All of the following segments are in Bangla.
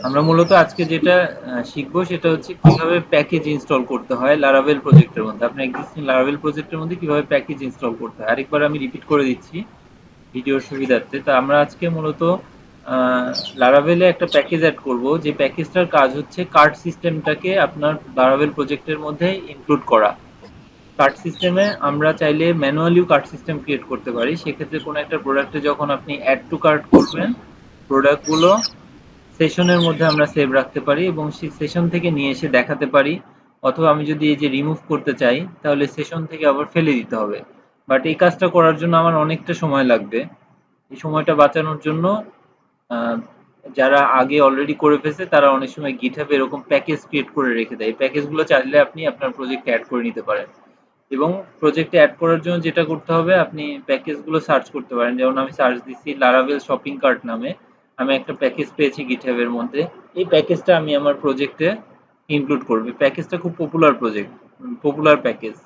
আমরা মূলত আজকে যেটা শিখবো সেটা হচ্ছে কিভাবে প্যাকেজ ইনস্টল করতে হয় লারাভেল প্রজেক্টের মধ্যে। আপনার এক্সিস্টিং লারাভেল প্রজেক্টের মধ্যে কিভাবে প্যাকেজ ইনস্টল করতে হয়। আরেকবার আমি রিপিট করে দিচ্ছি ভিডিওর সুবিধার্থে। তো আমরা আজকে মূলত লারাভেলে একটা প্যাকেজ অ্যাড করব, যে প্যাকেজটার কাজ হচ্ছে কার্ড সিস্টেমটাকে আপনার লারাভেল প্রজেক্টের মধ্যে ইনক্লুড করা। কার্ড সিস্টেমে আমরা চাইলে ম্যানুয়ালিও কার্ড সিস্টেম ক্রিয়েট করতে পারি। সেক্ষেত্রে কোনো একটা প্রোডাক্টে যখন আপনি অ্যাড টু কার্ট করবেন, প্রোডাক্টগুলো সেশনের মধ্যে আমরা সেভ রাখতে পারি এবং সেই সেশন থেকে নিয়ে এসে দেখাতে পারি। অথবা আমি যদি এই যে রিমুভ করতে চাই তাহলে সেশন থেকে আবার ফেলে দিতে হবে। বাট এই কাজটা করার জন্য আমার অনেকটা সময় লাগবে। এই সময়টা বাঁচানোর জন্য আহ, যারা আগে অলরেডি করে ফেলছে তারা অনেক সময় গিটহাবে এরকম প্যাকেজ ক্রিয়েট করে রেখে দেয়। এই প্যাকেজগুলো চাইলে আপনি আপনার প্রজেক্টে অ্যাড করে নিতে পারেন। এবং প্রজেক্টে অ্যাড করার জন্য যেটা করতে হবে, আপনি প্যাকেজগুলো সার্চ করতে পারেন। যেমন আমি সার্চ দিচ্ছি লারাভেল শপিং কার্ট নামে, আমি একটা প্যাকেজ পেয়েছি গিটহাবের মধ্যে। এই প্যাকেজটা আমি আমার প্রজেক্টে ইনক্লুড করব। প্যাকেজটা খুব পপুলার প্যাকেজ,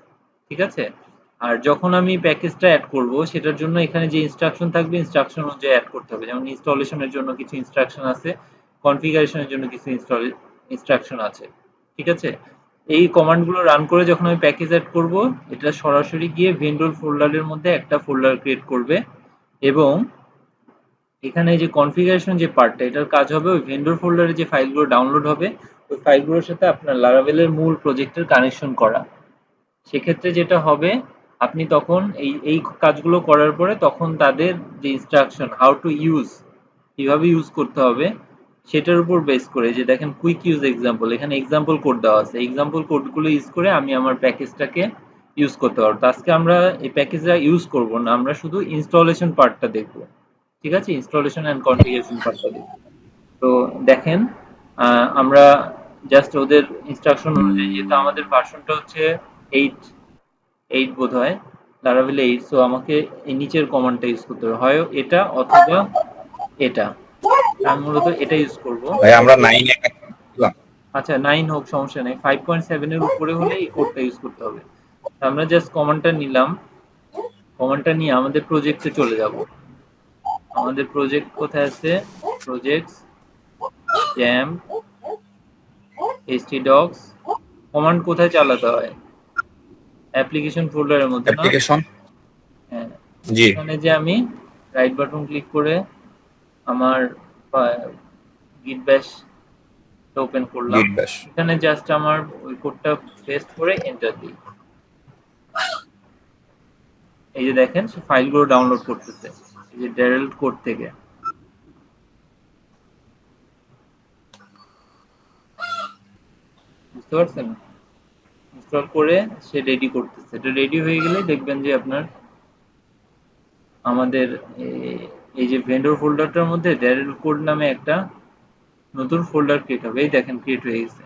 ঠিক আছে। আর যখন আমি প্যাকেজটা অ্যাড করব সেটার জন্য এখানে যে ইনস্ট্রাকশন থাকবে ইনস্ট্রাকশন অনুযায়ী অ্যাড করতে হবে। যেমন ইনস্টলেশনের জন্য কিছু ইনস্ট্রাকশন আছে, কনফিগারেশনের জন্য কিছু ইনস্ট্রাকশন আছে, ঠিক আছে। এই কমান্ডগুলো রান করে যখন আমি প্যাকেজ অ্যাড করব, এটা সরাসরি গিয়ে ভেন্ডর ফোল্ডারের মধ্যে একটা ফোল্ডার ক্রিয়েট করবে। এবং এখানে যে কনফিগারেশন যে পার্টটা, এটার কাজ হবে ওই ভেন্ডর ফোল্ডারে যে ফাইলগুলো ডাউনলোড হবে ওই ফাইলগুলোর সাথে আপনার লারাভেলের মূল প্রজেক্টের কানেকশন করা। সেক্ষেত্রে যেটা হবে, আপনি তখন এই এই কাজগুলো করার পরে তখন তাদের যে ইনস্ট্রাকশন হাউ টু ইউজ, কিভাবে ইউজ করতে হবে সেটার উপর বেস করে, যে দেখেন কুইক ইউজ এক্সাম্পল, এখানে এক্সাম্পল কোড দেওয়া আছে। এক্সাম্পল কোডগুলো ইউজ করে আমি আমার প্যাকেজটাকে ইউজ করতে পারবো। তো আজকে আমরা এই প্যাকেজটা ইউজ করব না, আমরা শুধু ইনস্টলেশন পার্টটা দেখবো, ঠিক আছে। ইনস্টলেশন অ্যান্ড কনফিগারেশন পার্টটা দেখবো। তো দেখেন, আমরা জাস্ট ওদের ইনস্ট্রাকশন অনুযায়ী, যেহেতু আমাদের ভার্সনটা হচ্ছে 8 8 বোধ হয়, লারাভেল 8, সো আমাকে এই নিচের কমান্ডটা ইউজ করতে হবে, হয় এটা অথবা এটা। আমি মূলত এটা ইউজ করব। ভাই আমরা 9 এ ছিলাম। আচ্ছা 9 হোক, সমস্যা নেই, 5.7 এর উপরে হলে এই কোডটা ইউজ করতে হবে। তো আমরা জাস্ট কমান্ডটা নিলাম, কমান্ডটা নিয়ে আমাদের প্রজেক্টে চলে যাব। আমাদের প্রজেক্ট কোথায় আছে, প্রজেক্টস, জ্যাম, htdocs। কমান্ড কোথায় চালাতে হয়, অ্যাপ্লিকেশন ফোল্ডারের মধ্যে না। অ্যাপ্লিকেশন। হ্যাঁ, জি। এখানে যে আমি রাইট বাটন ক্লিক করে আমার গিট ব্যাশ ওপেন করলাম, গিট ব্যাশ। এখানে জাস্ট আমার ওই কোডটা পেস্ট করে এন্টার দিই। এই যে দেখেন সে ফাইলগুলো ডাউনলোড করতেছে এই যে ডেরেল কোড থেকে, বুঝতে পারছেন। ইনস্টল করে সে রেডি করতেছে। এটা রেডি হয়ে গেলে দেখবেন যে আপনার আমাদের এই যে ভেন্ডর ফোল্ডারটার মধ্যে ডেরেল কোড নামে একটা নতুন ফোল্ডার ক্রিয়েট হবে। এই দেখেন ক্রিয়েট হয়ে গেছে,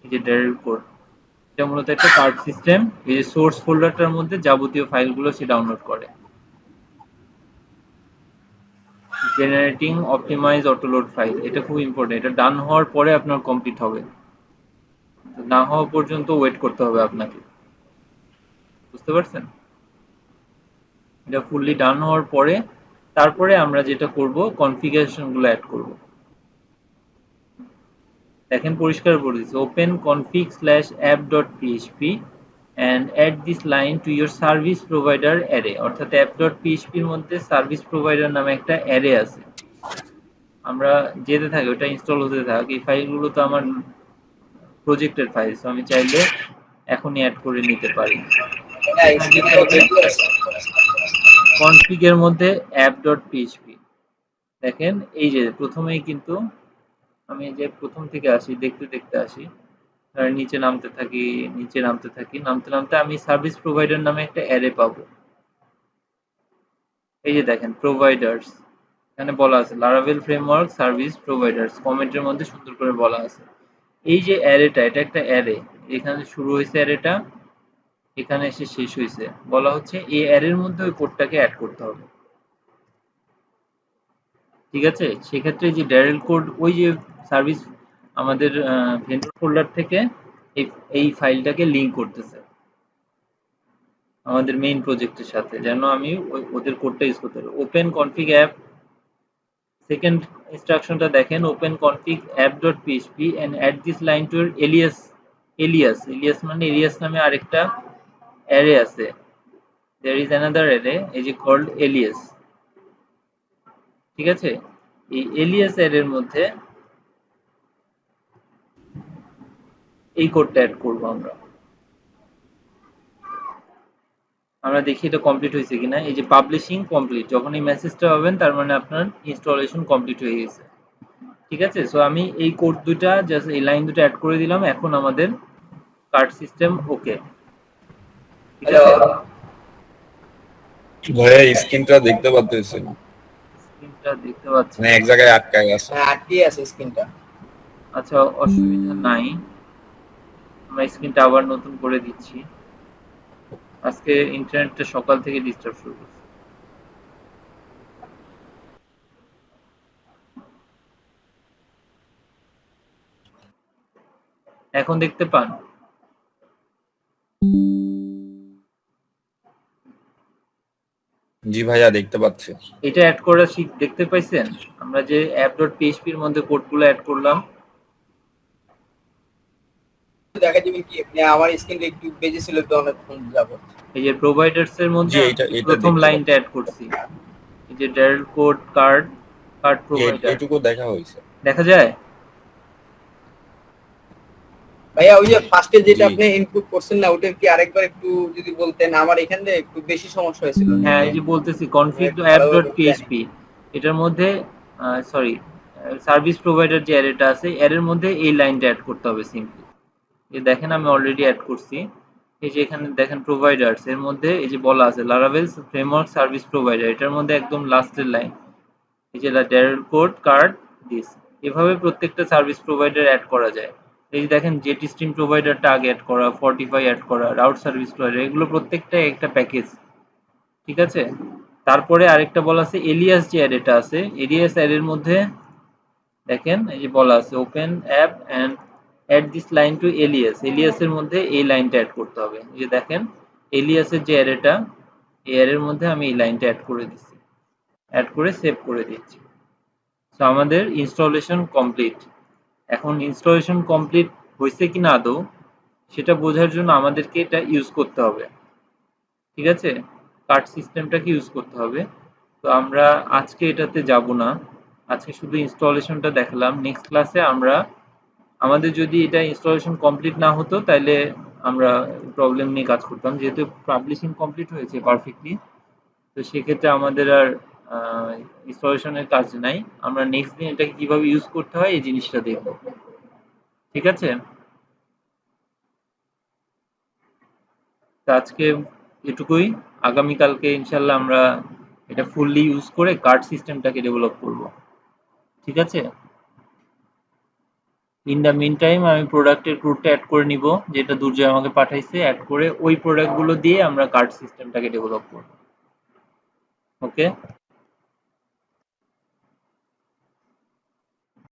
এই যে ডেরেল কোড। এটা মূলত একটা কার্ড সিস্টেম। এই যে সোর্স ফোল্ডারটার মধ্যে যাবতীয় ফাইলগুলো সে ডাউনলোড করে। জেনারেটিং অপটিমাইজ অটোলোড ফাইল, এটা খুব ইম্পর্টেন্ট। এটা ডান হওয়ার পরে আপনার কমপ্লিট হবে, না হওয়া পর্যন্ত ওয়েট করতে হবে আপনাকে, বুঝতে পারছেন। এটা ফুললি ডান হওয়ার পরে তারপরে আমরা যেটা করব কনফিগারেশন গুলো অ্যাড করব। দেখেন পরিষ্কার করে দিচ্ছি, open config / app.php and add this line to your service provider array। অর্থাৎ app.php এর মধ্যে সার্ভিস প্রোভাইডার নামে একটা অ্যারে আছে, আমরা যেতে থাকি ওটা ইনস্টল হতে থাকে। এই ফাইলগুলো তো আমার প্রজেক্টের ফাইল, তো আমি চাইলে এখনই অ্যাড করে নিতে পারি। এখানে যেতে হবে config এর মধ্যে app.php। দেখেন এই যে প্রথমেই কিন্তু আমি যে প্রথম থেকে আসি, দেখতে দেখতে আসি, নিচে নামতে থাকি, নিচে নামতে থাকি, নামতে নামতে আমি সার্ভিস প্রোভাইডার নামে একটা অ্যারে পাবো। এই যে দেখেন প্রোভাইডার্স, এখানে বলা আছে লারাভেল ফ্রেমওয়ার্ক সার্ভিস প্রোভাইডার্স, কমেন্টের মধ্যে সুন্দর করে বলা আছে। এই যে অ্যারেটা, এটা একটা অ্যারে, এখানে শুরু হয়েছে অ্যারেটা, এখানে এসে শেষ হয়েছে। বলা হচ্ছে এই অ্যারের মধ্যে ওই কোডটাকে অ্যাড করতে হবে, ঠিক আছে। সেক্ষেত্রে যে ডেরেল কোড ওই যে সার্ভিস আমাদের ভেন্ডর ফোল্ডার থেকে এই এই ফাইলটাকে লিংক করতেছে আমাদের মেইন প্রজেক্টের সাথে, যেন আমি ওদের কোডটা ইউজ করতে পারি। ওপেন কনফিগ অ্যাপ সেকেন্ড ইনস্ট্রাকশনটা দেখেন, open config app.php and add this line to your alias মানে alias নামে আরেকটা অ্যারে আছে, there is another array এই যে called alias, ঠিক আছে। এই alias অ্যারের মধ্যে এই কোডটা অ্যাড করব আমরা। আমরা দেখি এটা কমপ্লিট হয়েছে কিনা। এই যে পাবলিশিং কমপ্লিট, যখন এই মেসেজটা পাবেন তার মানে আপনার ইনস্টলেশন কমপ্লিট হয়ে গেছে, ঠিক আছে। সো আমি এই কোড দুটা জাস্ট এই লাইন দুটো অ্যাড করে দিলাম, এখন আমাদের কার্ড সিস্টেম ওকে, ঠিক হ্যালো আছে। ভাইয়া স্ক্রিনটা দেখতে পাচ্তেছি না, স্ক্রিনটা দেখতে পাচ্ছেন মানে না? এক জায়গায় আটকায় আছে। হ্যাঁ আটকে আছে স্ক্রিনটা। আচ্ছা, অসুবিধা নাই, আমরা স্ক্রিনটা আবার নতুন করে দিচ্ছি। আজকে ইন্টারনেটটা সকাল থেকে ডিস্টার্ব শুরু করছে। এখন দেখতে পান? জি ভাইয়া দেখতে পাচ্ছি। এটা অ্যাড করা দেখতে পাইছেন? আমরা যে app.php এর মধ্যে কোডগুলো অ্যাড করলাম, দেখা যাবে কি আপনি আমার স্ক্রিনটা একটু বেজে ছিল তো অনেকক্ষণ যাবত। এই যে প্রোভাইডার্স এর জি মধ্যে আমি এটা প্রথম দেখতে লাইনটা পাচ্ছি। অ্যাড করছি, এই যে ডায়াল কোড কার্ড প্রোভাইডার, এটুকু দেখা হয়েছে। দেখা যায়? ভাইয়া ওই যে ফার্স্টে যেটা জি আপনি ইনপুট করছেন না, ওটা কি আরেকবার একটু যদি বলতেন, আমার এখানে একটু বেশি সমস্যা হয়েছিল হ্যাঁ, নেটে। এই যে বলতেছি আমি config একটু ভালোভাবে বলতে জানি। app.php, এটার মধ্যে সরি সার্ভিস প্রোভাইডার যে অ্যারেটা আছে এর মধ্যে এই লাইনটা অ্যাড করতে হবে সিম্পলি। এই দেখেন আমি অলরেডি অ্যাড করছি, এই যে এখানে দেখেন প্রোভাইডার্স এর মধ্যে এই যে বলা আছে লারাভেল ফ্রেমওয়ার্ক সার্ভিস প্রোভাইডার, এটার মধ্যে একদম লাস্টের লাইন এই যে ডায়াল কোড কার্ড দিস, এভাবে প্রত্যেকটা সার্ভিস প্রোভাইডার অ্যাড করা যায়। এই যে দেখেন জেট স্ট্রিম প্রোভাইডারটা আগে অ্যাড করা, ফর্টিফাই অ্যাড করা, রাউট সার্ভিস প্রোভাইডার, এগুলো প্রত্যেকটাই একটা প্যাকেজ, ঠিক আছে। তারপরে আরেকটা বলা আছে এলিয়াস যে অ্যারেটা আছে, এলিয়াস অ্যারের মধ্যে দেখেন এই যে বলা আছে open app and add this line to alias, এলিয়াসের মধ্যে এই লাইনটা অ্যাড করতে হবে। এই যে দেখেন এলিয়াসের যে অ্যারেটা, এই অ্যারের মধ্যে আমি এই লাইনটা অ্যাড করে দিচ্ছি, অ্যাড করে সেভ করে দিচ্ছি। সো আমাদের ইনস্টলেশন কমপ্লিট। এখন ইনস্টলেশন কমপ্লিট হয়েছে কিনা আদৌ সেটা বোঝার জন্য আমাদেরকে এটা ইউজ করতে হবে, ঠিক আছে। কার্ড সিস্টেমটাকে ইউজ করতে হবে। তো আমরা আজকে এটাতে যাব না, আজকে শুধু ইনস্টলেশনটা দেখালাম। নেক্সট ক্লাসে আমরা আমাদের যদি এটা ইনস্টলেশন কমপ্লিট না হতো তাহলে আমরা প্রবলেম নিয়ে কাজ করতাম, যেহেতু পাবলিশিং কমপ্লিট হয়েছে পারফেক্টলি, তো সেক্ষেত্রে আমাদের আর ইনস্টলেশনের কাজ নাই। আমরা নেক্সট দিন এটাকে কিভাবে ইউজ করতে হয় এই জিনিসটা দেখব, ঠিক আছে। তো আজকে এটুকুই, আগামীকালকে ইনশাল্লাহ আমরা এটা ফুললি ইউজ করে কার্ড সিস্টেমটাকে ডেভেলপ করব, ঠিক আছে। ইন দ্য মিন টাইম আমি প্রোডাক্টের ক্রুডটা অ্যাড করে নিব, যেটা দুর্জয় আমাকে পাঠাইছে, অ্যাড করে ওই প্রোডাক্টগুলো দিয়ে আমরা কার্ড সিস্টেমটাকে ডেভেলপ করব, ওকে।